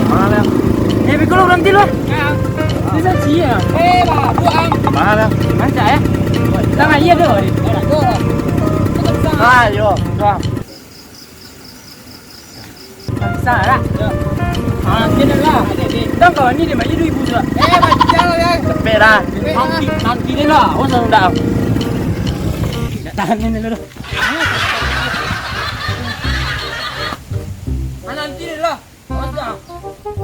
Mana? Kalau berhenti loh. Bisa sih ya. Lah, buang. Mana? Masa ya? Tangan iya deh. Ayo, bang. Bisa lah. Ini lah. Tang kawan ni dia macam ibu sudah. Macam ya. Cepet lah. Nanti ni lah. Awak senang dah. Tak tahan ni dulu. Nanti ni lah. Awak senang.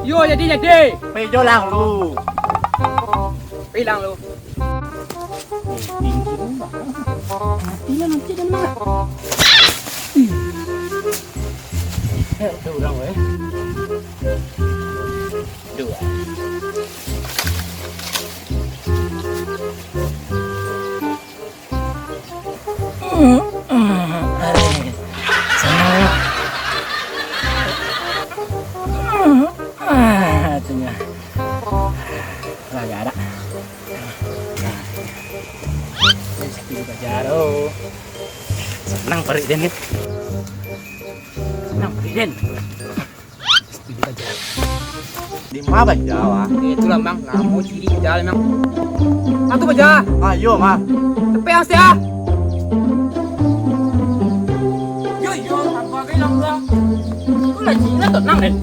Yo jadi. Pejo lang lu. Hilang lu. Nanti dan mana? Ada orang weh. Dua. Tengah. Lagi ada. Jaro. Senang Presiden ni. Senang Presiden. Setuju aja. Di mana baca wah? Itulah bang, kamu ciri jalan bang. Aku baca. Ayo mah. Tapi yang saya. Yo, apa kau hilang bang? Kau lagi nak tenang deh.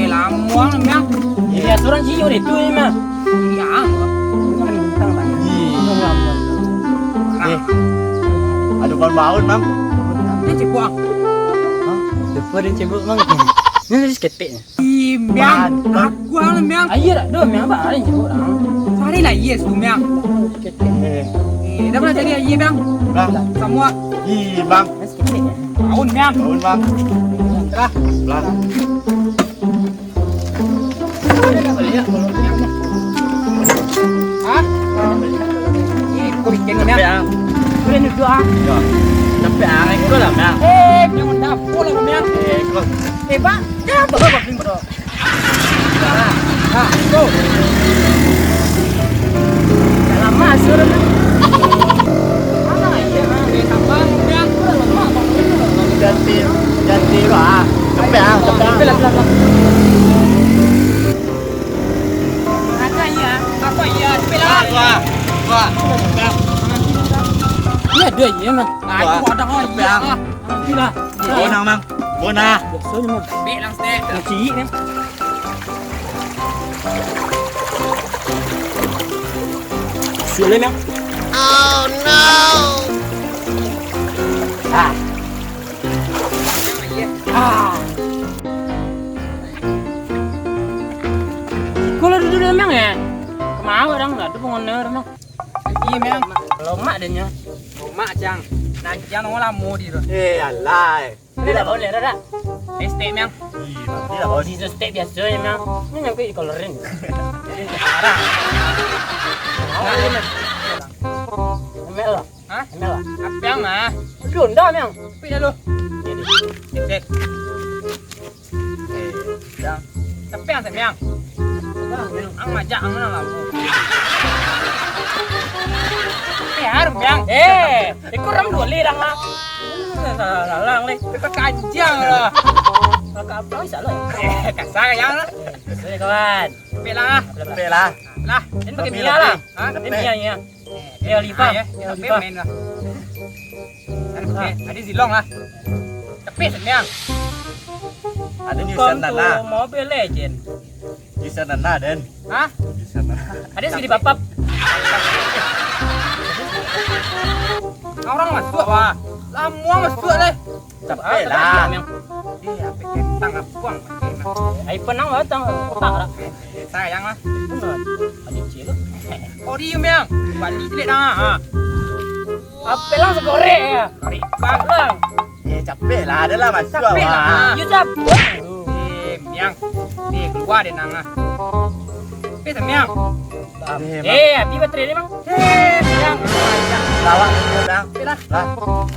Lamuang bang. Ya seorang cium itu ni mah. Ya. Ada ban baut mang. Ini cipuang. Depan dia cebok mang. Ni seketik. Bang, aku ang bang. Ayo dah, dua mang apa ni cebok orang. Sari lah yes tu bang. Seketik. Dah pernah jadi iya bang. Bang. Semua. Bang. Seketik. Tahun bang. Tahun bang. Telah. Bang. Hah? Kau bikin bang. Kau ni dua. Ya. Tapi ang itu lah bang. Yang mana pula bang? Kau. Bang, jangan bawa bang bodoh. Go. Dalam masuk dah. Mana iya bang? Tambah bang. Ganti lah. Tapi ang. Pelan. Apa iya? Pelan. Wah. Iya ada iya mah. Aku ada kau iya. Bila. Bonang mang. Bonah. Biasanya mah. Bilang stek. Cik ni. Sila mang. Oh no. Ah. Ah. Kalau duduk memang ya. Kemau orang nggak ada pengoner mang. Iya memang. Kalau mak adanya. Mak jang. Nanti jangan orang mau di tu. Alai. Tidak boleh dah. Stek memang. Tidak boleh. Sisa step biasa memang. Ini yang kau colorin. Parah. Emel lah. Hah? Emel lah. Apa yang mah? Belum dah memang. Pilih lu. Ini. Stek. Jang. Tapi yang memang. Ang majak ang mana lampu. Harus yang. Ikut ram dua li dah. Salah li. Kita kajang lah. Kakak apa salah. Kasar yang lah. Sorry kawan. Pilih Belah. lah. Ini pakai minyak lah. Hah? Ini minyaknya. Oliva ya. Tapi main lah. Ada zilong lah. Tapi senyang. Ada di sana lah. Mobile Legend. Di sana lah Den. Hah? Di sana. Ada sih di bapap. Orang masuk wah. Lamuang masuk deh. Capek lah. Iya, pakai tang buang. Ai penang lah tang otak lah. Sayang lah. Benar. Ada cilo. Oh di yang. Balik dek dah. Apa lang segoreng ya? Kari Bang lang. Capek lah, ada lah masuk Capek lah. lah. You capek. Yang. Ni keluar deh nang. Tapi semyang. Api baterai ni mang. Yang. Lawak dia bang. Pilih. Lah.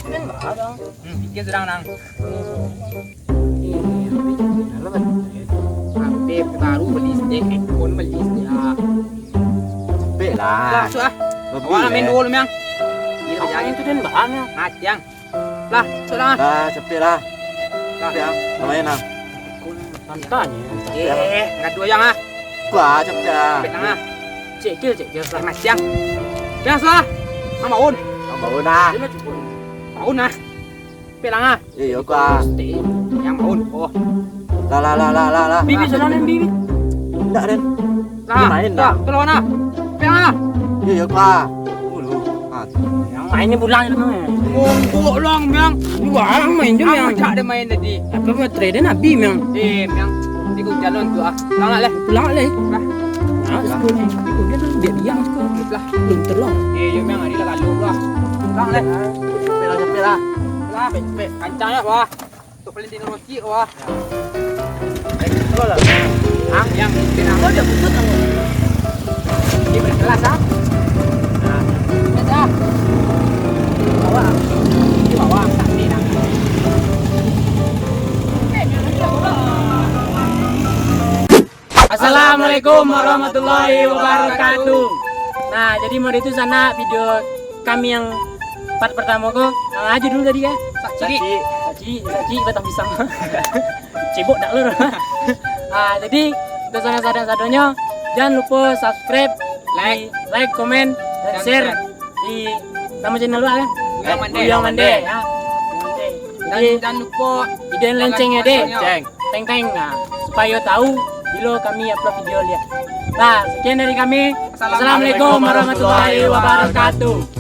Ini enggak dong. Bikin sedang nang. Tapi baru beli steak, pun beli steak. Capek lah. Lah, suah. Wah, main dulu yang. Ini yang itu dan bahan ya. Mati yang. Lah, sudah. Lah, capek lah. Yang namanya nang. Tantanya. Nggak dua yang ah. Gua chập dah. Biết lắm à. Cek kira. Lại mặt chăng. Chăng sao? Ang maun. Ông bảo ơn à. Maun à. Biết lắm à. Iya gua. Yang maun. Oh. Lah. Bibi sana bibi. Enggak Den. Lah. Main dah. Tolong ah. Biết lắm à. Iya gua. Dulu. Ah. Yang mainnya pulang itu namanya. Ngomong long miang. Dua orang main juga yang. Tak ada main tadi. Apa buat trade nabi yang. Miang. Di ku jalan tu ah. Lang lah leh. Pulang lagi. Lah. Nah, sepuluh ni. Itu dia tu biar diam sekarang. Lah. Belum terlalu. Yo miang ada lah lu lah. Lang leh. Cepet lah. Lah. Cepet. Kancang ya wah. Tu paling di roti wah. Gua lah. Ah, yang pinang. Oh, dah putus kamu. Di kelas ah. Dah. Bawa. Di bawah tak ni dah. Assalamualaikum warahmatullahi wabarakatuh. Nah, jadi mau itu sana video kami yang part pertama kok. Nah, aja dulu tadi kan. Saci batang pisang. Cebok dak lur. Nah, jadi untuk sana sadar-sadarnya jangan lupa subscribe, like, komen, dan share di nama channel lu kan. Buyang Mande. Ya. Dan jangan lupa Idean loncengnya deh. Ceng. Teng. Nah, supaya tahu bila kami upload video lihat. Nah, sekian dari kami. Assalamualaikum warahmatullahi wabarakatuh.